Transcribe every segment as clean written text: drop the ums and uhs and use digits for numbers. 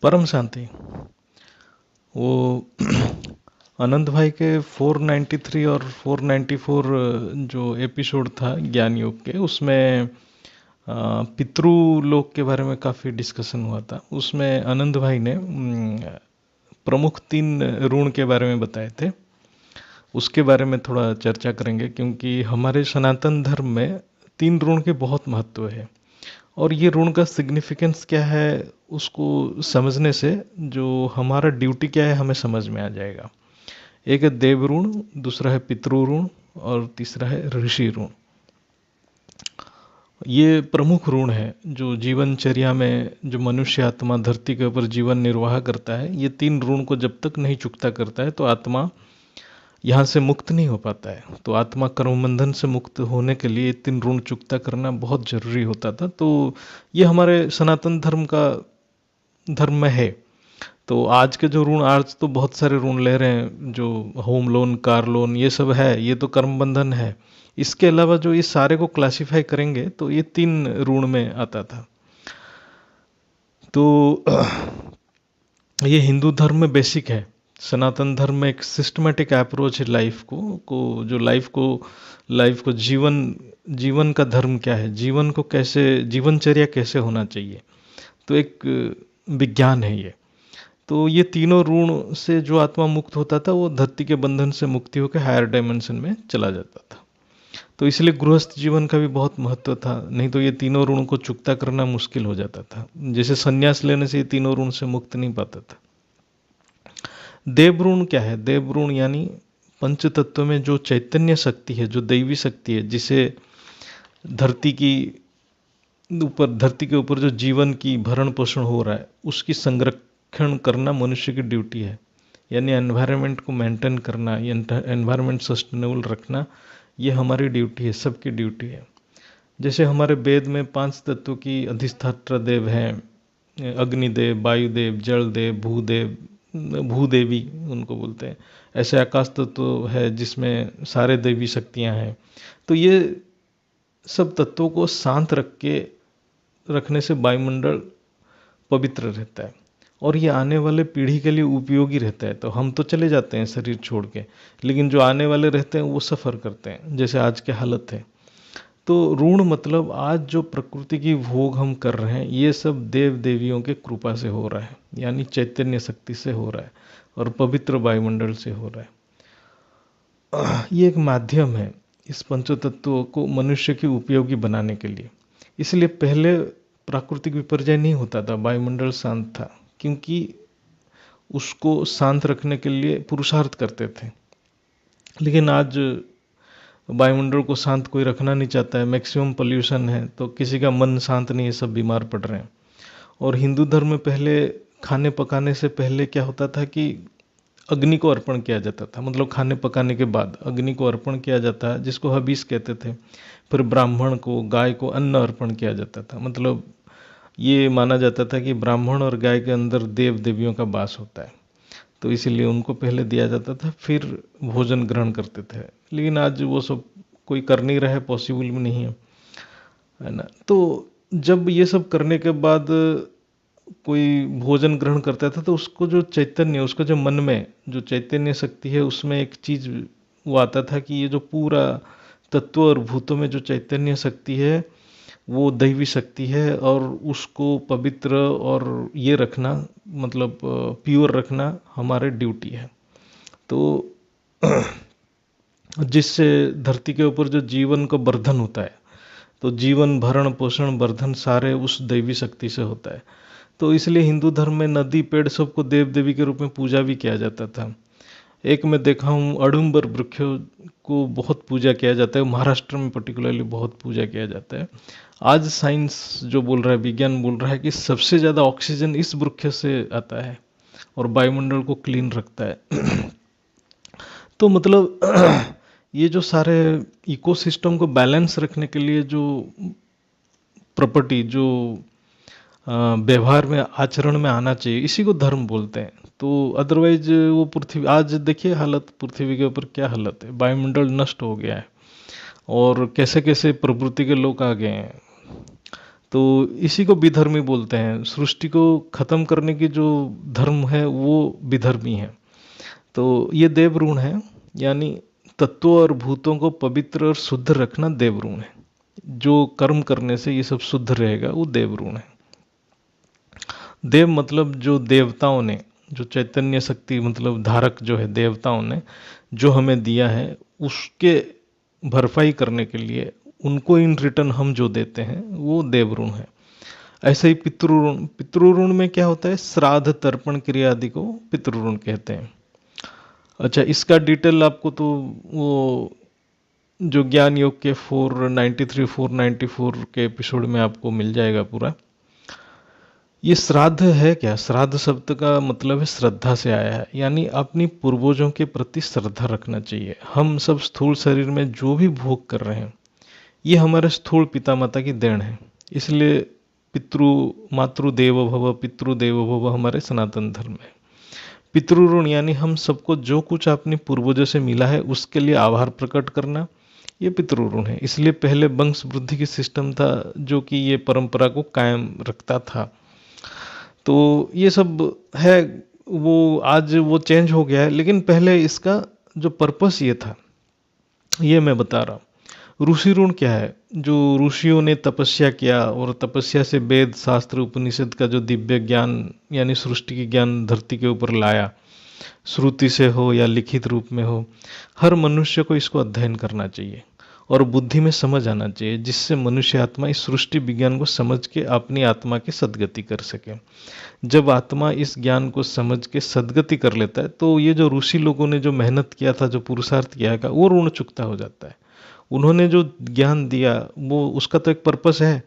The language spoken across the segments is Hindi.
परम शांति। वो अनंत भाई के 493 और 494 जो एपिसोड था ज्ञान योग के, उसमें पितृलोक के बारे में काफ़ी डिस्कशन हुआ था। उसमें आनंद भाई ने प्रमुख 3 ऋण के बारे में बताए थे। उसके बारे में थोड़ा चर्चा करेंगे, क्योंकि हमारे सनातन धर्म में 3 ऋण के बहुत महत्व है। और ये ऋण का सिग्निफिकेंस क्या है, उसको समझने से जो हमारा ड्यूटी क्या है हमें समझ में आ जाएगा। एक है देव ऋण, दूसरा है पितृ ऋण और तीसरा है ऋषि ऋण। ये प्रमुख ऋण है जो जीवनचर्या में जो मनुष्य आत्मा धरती के ऊपर जीवन निर्वाह करता है। ये 3 ऋण को जब तक नहीं चुकता करता है तो आत्मा यहाँ से मुक्त नहीं हो पाता है। तो आत्मा कर्म बंधन से मुक्त होने के लिए 3 ऋण चुकता करना बहुत जरूरी होता था। तो ये हमारे सनातन धर्म का धर्म में है। तो आज के जो ऋण, आज तो बहुत सारे ऋण ले रहे हैं, जो होम लोन, कार लोन, ये सब है, ये तो कर्म बंधन है। इसके अलावा जो ये सारे को क्लासिफाई करेंगे तो ये 3 ऋण में आता था। तो ये हिंदू धर्म में बेसिक है। सनातन धर्म में एक सिस्टमेटिक अप्रोच है लाइफ को जो लाइफ को जीवन का धर्म क्या है, जीवन को कैसे, जीवनचर्या कैसे होना चाहिए, तो एक विज्ञान है ये। तो ये तीनों ऋण से जो आत्मा मुक्त होता था वो धरती के बंधन से मुक्ति होकर हायर डायमेंशन में चला जाता था। तो इसलिए गृहस्थ जीवन का भी बहुत महत्व था, नहीं तो ये तीनों ऋण को चुकता करना मुश्किल हो जाता था। जैसे संन्यास लेने से ये तीनों ऋण से मुक्त नहीं पाता था। देव ऋण क्या है? देव ऋण यानी पंच तत्व में जो चैतन्य शक्ति है, जो दैवी शक्ति है, जिसे धरती की धरती के ऊपर जो जीवन की भरण पोषण हो रहा है उसकी संरक्षण करना मनुष्य की ड्यूटी है। यानी एनवायरनमेंट को मेंटेन करना, एनवायरनमेंट सस्टेनेबल रखना, ये हमारी ड्यूटी है, सबकी ड्यूटी है। जैसे हमारे वेद में 5 तत्वों की अधिष्ठात्र देव हैं, अग्निदेव, वायुदेव, जलदेव, भूदेव, भूदेवी उनको बोलते हैं। ऐसे आकाश तत्व है जिसमें सारे दैवी शक्तियां हैं। तो ये सब तत्वों को शांत रखने से वायुमंडल पवित्र रहता है और ये आने वाले पीढ़ी के लिए उपयोगी रहता है। तो हम तो चले जाते हैं शरीर छोड़ के, लेकिन जो आने वाले रहते हैं वो सफ़र करते हैं, जैसे आज के हालत है। तो ऋण मतलब आज जो प्रकृति की भोग हम कर रहे हैं ये सब देव देवियों के कृपा से हो रहा है, यानी चैतन्य शक्ति से हो रहा है और पवित्र वायुमंडल से हो रहा है। ये एक माध्यम है इस पंचतत्वों को मनुष्य की उपयोगी बनाने के लिए। इसलिए पहले प्राकृतिक विपर्यय नहीं होता था, वायुमंडल शांत था, क्योंकि उसको शांत रखने के लिए पुरुषार्थ करते थे। लेकिन आज वायुमंडल को शांत कोई रखना नहीं चाहता है, मैक्सिमम पोल्यूशन है, तो किसी का मन शांत नहीं है, सब बीमार पड़ रहे हैं। और हिंदू धर्म में पहले खाने पकाने से पहले क्या होता था कि अग्नि को अर्पण किया जाता था, मतलब खाने पकाने के बाद अग्नि को अर्पण किया जाता है, जिसको हबीस कहते थे। फिर ब्राह्मण को, गाय को अन्न अर्पण किया जाता था, मतलब ये माना जाता था कि ब्राह्मण और गाय के अंदर देव देवियों का वास होता है, तो इसीलिए उनको पहले दिया जाता था, फिर भोजन ग्रहण करते थे। लेकिन आज वो सब कोई कर नहीं रहा है, पॉसिबल भी नहीं है ना। तो जब ये सब करने के बाद कोई भोजन ग्रहण करता था तो उसको जो चैतन्य, उसका जो मन में जो चैतन्य शक्ति है, उसमें एक चीज वो आता था कि ये जो पूरा तत्व और भूतों में जो चैतन्य शक्ति है वो दैवी शक्ति है, और उसको पवित्र और ये रखना, मतलब प्योर रखना हमारे ड्यूटी है। तो जिससे धरती के ऊपर जो जीवन का वर्धन होता है, तो जीवन भरण पोषण वर्धन सारे उस दैवी शक्ति से होता है। तो इसलिए हिंदू धर्म में नदी पेड़ सबको देव देवी के रूप में पूजा भी किया जाता था। एक मैं देखा हूँ अडुम्बर वृक्ष को बहुत पूजा किया जाता है, महाराष्ट्र में पर्टिकुलरली बहुत पूजा किया जाता है। आज साइंस जो बोल रहा है, विज्ञान बोल रहा है कि सबसे ज़्यादा ऑक्सीजन इस वृक्ष से आता है और वायुमंडल को क्लीन रखता है। तो मतलब ये जो सारे इकोसिस्टम को बैलेंस रखने के लिए जो प्रॉपर्टी, जो व्यवहार में, आचरण में आना चाहिए, इसी को धर्म बोलते हैं। तो अदरवाइज वो पृथ्वी, आज देखिए हालत पृथ्वी के ऊपर क्या हालत है, वायुमंडल नष्ट हो गया है और कैसे कैसे प्रवृत्ति के लोग आ गए हैं। तो इसी को विधर्मी बोलते हैं। सृष्टि को खत्म करने की जो धर्म है वो विधर्मी है। तो ये देवऋण है, यानी तत्वों और भूतों को पवित्र और शुद्ध रखना देवऋण है। जो कर्म करने से ये सब शुद्ध रहेगा वो देवऋण है। देव मतलब जो देवताओं ने, जो चैतन्य शक्ति मतलब धारक जो है देवताओं ने जो हमें दिया है, उसके भरपाई करने के लिए उनको इन रिटर्न हम जो देते हैं वो देवऋण है। ऐसे ही पितृऋण, पितृऋण में क्या होता है, श्राद्ध तर्पण क्रिया आदि को पितृऋण कहते हैं। अच्छा, इसका डिटेल आपको तो वो जो ज्ञान योग के 493 494 के एपिसोड में आपको मिल जाएगा पूरा। ये श्राद्ध है क्या? श्राद्ध शब्द का मतलब है श्रद्धा से आया है, यानी अपनी पूर्वजों के प्रति श्रद्धा रखना चाहिए। हम सब स्थूल शरीर में जो भी भोग कर रहे हैं ये हमारे स्थूल पिता माता की देन है। इसलिए पितृ मातृदेवो भव पितृदेवो भव हमारे सनातन धर्म है। पितृऋण यानी हम सबको जो कुछ अपने पूर्वजों से मिला है उसके लिए आभार प्रकट करना, ये पितृऋण है। इसलिए पहले वंश वृद्धि की सिस्टम था जो कि ये परंपरा को कायम रखता था। तो ये सब है, वो आज वो चेंज हो गया है, लेकिन पहले इसका जो पर्पस ये था ये मैं बता रहा हूँ। ऋषि ऋण क्या है? जो ऋषियों ने तपस्या किया और तपस्या से वेद शास्त्र उपनिषद का जो दिव्य ज्ञान यानी सृष्टि की ज्ञान धरती के ऊपर लाया, श्रुति से हो या लिखित रूप में हो, हर मनुष्य को इसको अध्ययन करना चाहिए और बुद्धि में समझ आना चाहिए, जिससे मनुष्य आत्मा इस सृष्टि विज्ञान को समझ के अपनी आत्मा की सद्गति कर सके। जब आत्मा इस ज्ञान को समझ के सद्गति कर लेता है तो ये जो ऋषि लोगों ने जो मेहनत किया था, जो पुरुषार्थ किया है, वो ऋण चुकता हो जाता है। उन्होंने जो ज्ञान दिया वो उसका तो एक पर्पस है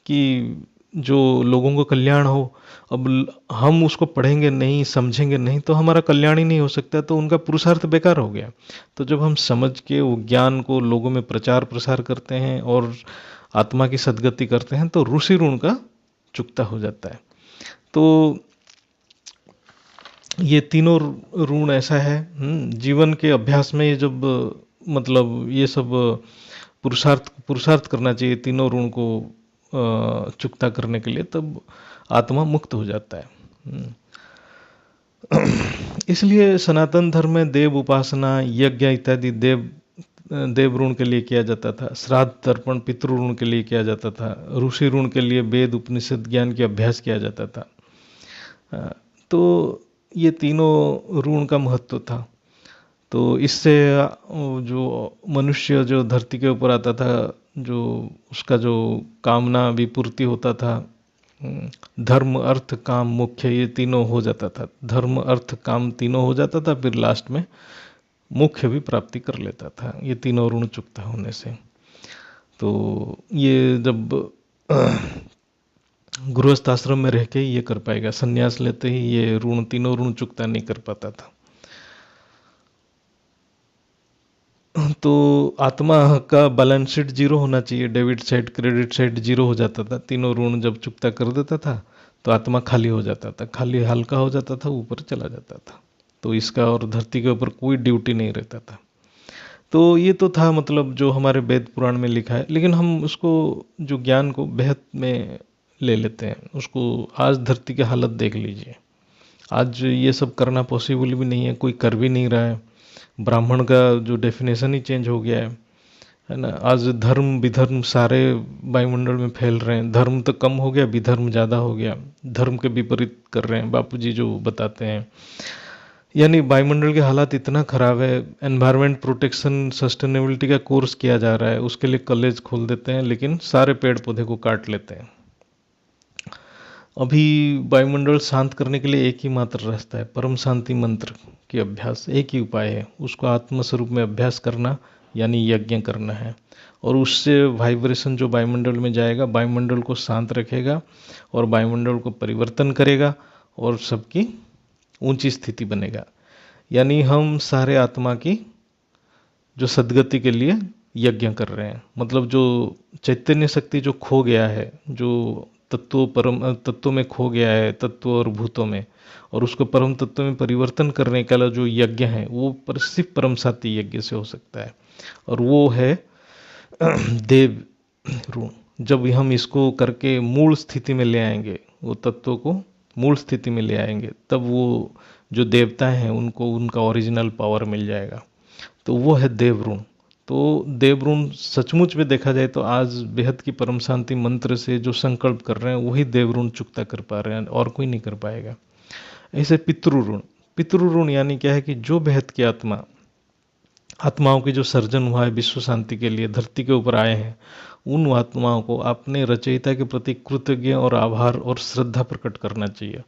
कि जो लोगों को कल्याण हो। अब हम उसको पढ़ेंगे नहीं, समझेंगे नहीं तो हमारा कल्याण ही नहीं हो सकता, तो उनका पुरुषार्थ बेकार हो गया। तो जब हम समझ के वो ज्ञान को लोगों में प्रचार प्रसार करते हैं और आत्मा की सद्गति करते हैं तो ऋषि ऋण का चुकता हो जाता है। तो ये तीनों ऋण ऐसा है जीवन के अभ्यास में। ये जब मतलब ये सब पुरुषार्थ करना चाहिए तीनों ऋण को चुकता करने के लिए, तब आत्मा मुक्त हो जाता है। इसलिए सनातन धर्म में देव उपासना, यज्ञ इत्यादि देव ऋण के लिए किया जाता था। श्राद्ध तर्पण पितृ ऋण के लिए किया जाता था। ऋषि ऋण के लिए वेद उपनिषद ज्ञान के अभ्यास किया जाता था। तो ये तीनों ऋण का महत्व था। तो इससे जो मनुष्य जो धरती के ऊपर आता था, जो उसका जो कामना भी पूर्ति होता था। धर्म अर्थ काम मुख्य ये तीनों हो जाता था। धर्म अर्थ काम तीनों हो जाता था, फिर लास्ट में मुख्य भी प्राप्ति कर लेता था ये तीनों ऋण चुकता होने से। तो ये जब गृहस्थ आश्रम में रह के ही ये कर पाएगा, संन्यास लेते ही ये तीनों ऋण चुकता नहीं कर पाता था। तो आत्मा का बैलेंस शीट जीरो होना चाहिए, debit side credit side zero हो जाता था। तीनों ऋण जब चुकता कर देता था तो आत्मा खाली हो जाता था, खाली हल्का हो जाता था, ऊपर चला जाता था। तो इसका और धरती के ऊपर कोई ड्यूटी नहीं रहता था। तो ये तो था मतलब जो हमारे वेद पुराण में लिखा है, लेकिन हम उसको जो ज्ञान को बेहद में ले लेते हैं। उसको आज धरती की हालत देख लीजिए, आज ये सब करना पॉसिबल भी नहीं है, कोई कर भी नहीं रहा है। ब्राह्मण का जो डेफिनेशन ही चेंज हो गया है ना। आज धर्म विधर्म सारे वायुमंडल में फैल रहे हैं। धर्म तो कम हो गया, विधर्म ज़्यादा हो गया। धर्म के विपरीत कर रहे हैं, बापूजी जो बताते हैं। यानी वायुमंडल के हालात इतना ख़राब है। एनवायरनमेंट प्रोटेक्शन सस्टेनेबिलिटी का कोर्स किया जा रहा है, उसके लिए कॉलेज खोल देते हैं, लेकिन सारे पेड़ पौधे को काट लेते हैं। अभी वायुमंडल शांत करने के लिए एक ही मात्र रास्ता है, परम शांति मंत्र की अभ्यास। एक ही उपाय है, उसको आत्मस्वरूप में अभ्यास करना, यानी यज्ञ करना है। और उससे वाइब्रेशन जो वायुमंडल में जाएगा, वायुमंडल को शांत रखेगा और वायुमंडल को परिवर्तन करेगा और सबकी ऊंची स्थिति बनेगा। यानी हम सारे आत्मा की जो सद्गति के लिए यज्ञ कर रहे हैं। मतलब जो चैतन्य शक्ति जो खो गया है, जो तत्वों में खो गया है, तत्व और भूतों में, और उसको परम तत्व में परिवर्तन करने का जो यज्ञ है वो सिर्फ परम शांति यज्ञ से हो सकता है। और वो है देव ऋण। जब हम इसको करके मूल स्थिति में ले आएंगे, वो तत्वों को मूल स्थिति में ले आएंगे, तब वो जो देवता हैं उनको उनका ओरिजिनल पावर मिल जाएगा। तो वो है देवऋण। तो देवऋण सचमुच में देखा जाए तो आज बेहद की परम शांति मंत्र से जो संकल्प कर रहे हैं वही देवऋण चुकता कर पा रहे हैं, और कोई नहीं कर पाएगा। ऐसे पितृऋण, पितृऋण यानी क्या है कि जो बेहद की आत्माओं की जो सर्जन हुआ है विश्व शांति के लिए, धरती के ऊपर आए हैं, उन आत्माओं को अपने रचयिता के प्रति कृतज्ञ और आभार और श्रद्धा प्रकट करना चाहिए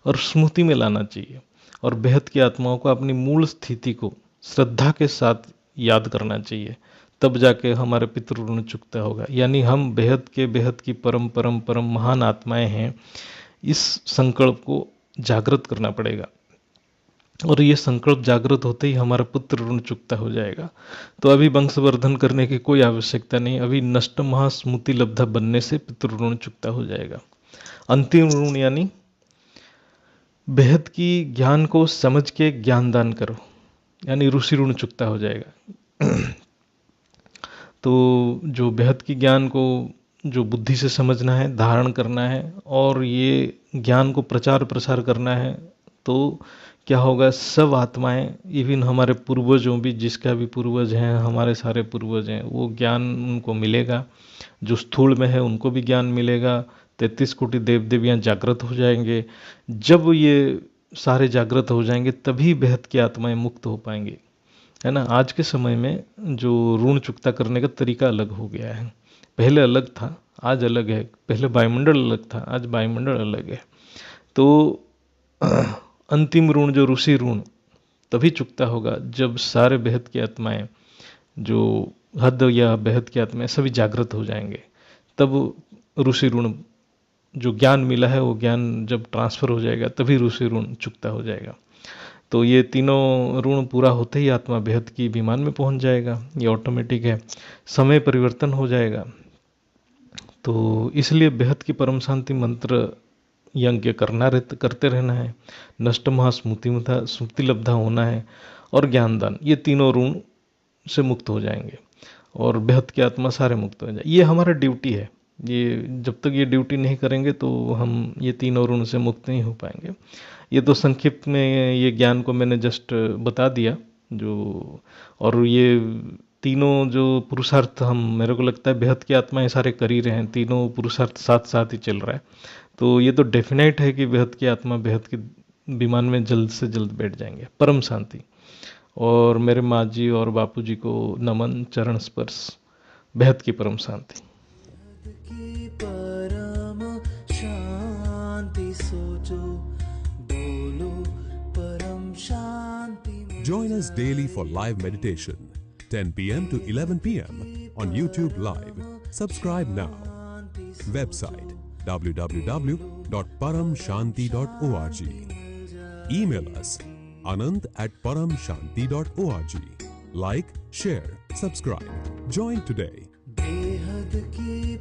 और स्मृति में लाना चाहिए, और बेहद की आत्माओं को अपनी मूल स्थिति को श्रद्धा के साथ याद करना चाहिए। तब जाके हमारे पितृऋण चुकता होगा। यानी हम बेहद की परम परम परम महान आत्माएं हैं, इस संकल्प को जागृत करना पड़ेगा, और ये संकल्प जागृत होते ही हमारा पुत्र ऋण चुकता हो जाएगा। तो अभी वंशवर्धन करने की कोई आवश्यकता नहीं, अभी नष्ट महास्मृति लब्धा बनने से पितृ ऋण चुकता हो जाएगा। अंतिम ऋण यानी बेहद की ज्ञान को समझ के ज्ञान दान करो, यानी ऋषि ऋण चुकता हो जाएगा। तो जो बेहद की ज्ञान को जो बुद्धि से समझना है, धारण करना है, और ये ज्ञान को प्रचार प्रसार करना है, तो क्या होगा, सब आत्माएं, इवन हमारे पूर्वजों भी, जिसका भी पूर्वज हैं, हमारे सारे पूर्वज हैं, वो ज्ञान उनको मिलेगा। जो स्थूल में है उनको भी ज्ञान मिलेगा। 33 कोटि देव देवियाँ जागृत हो जाएंगे। जब ये सारे जागृत हो जाएंगे तभी बेहद की आत्माएं मुक्त हो पाएंगी, है ना। आज के समय में जो ऋण चुकता करने का तरीका अलग हो गया है, पहले अलग था, आज अलग है। पहले वायुमंडल अलग था, आज वायुमंडल अलग है। तो अंतिम ऋण जो ऋषि ऋण तभी चुकता होगा जब सारे बेहद की आत्माएं, जो हद या बेहद की आत्माएं सभी जागृत हो जाएंगे, तब ऋषि ऋण जो ज्ञान मिला है वो ज्ञान जब ट्रांसफर हो जाएगा तभी ऋषि ऋण चुकता हो जाएगा। तो ये तीनों ऋण पूरा होते ही आत्मा बेहद की विमान में पहुंच जाएगा, ये ऑटोमेटिक है। समय परिवर्तन हो जाएगा। तो इसलिए बेहद की परम शांति मंत्र यज्ञ करते रहना है, नष्ट स्मृति लब्धा होना है, और ज्ञानदान, ये तीनों ऋण से मुक्त हो जाएंगे और बेहद की आत्मा सारे मुक्त हो जाएंगे। ये हमारा ड्यूटी है। ये जब तक ये ड्यूटी नहीं करेंगे तो हम ये तीनों ऋण से मुक्त नहीं हो पाएंगे। ये तो संक्षिप्त में ये ज्ञान को मैंने जस्ट बता दिया जो, और ये तीनों जो पुरुषार्थ हम, मेरे को लगता है बेहद की आत्माएं सारे कर ही रहे हैं, तीनों पुरुषार्थ साथ साथ ही चल रहा है। तो ये तो डेफिनेट है कि बेहद की आत्मा बेहद की विमान में जल्द से जल्द बैठ जाएंगे। परम शांति। और मेरे माँ जी और बापू जी को नमन, चरण स्पर्श। बेहद की परम शांति। परम शांति सोचो, बोलो परम शांति। Join us daily for live meditation, 10 p.m. to 11 p.m. on YouTube Live. Subscribe now. Website www.paramshanti.org. Email us anand@paramshanti.org. Like, share, subscribe. Join today. बेहद की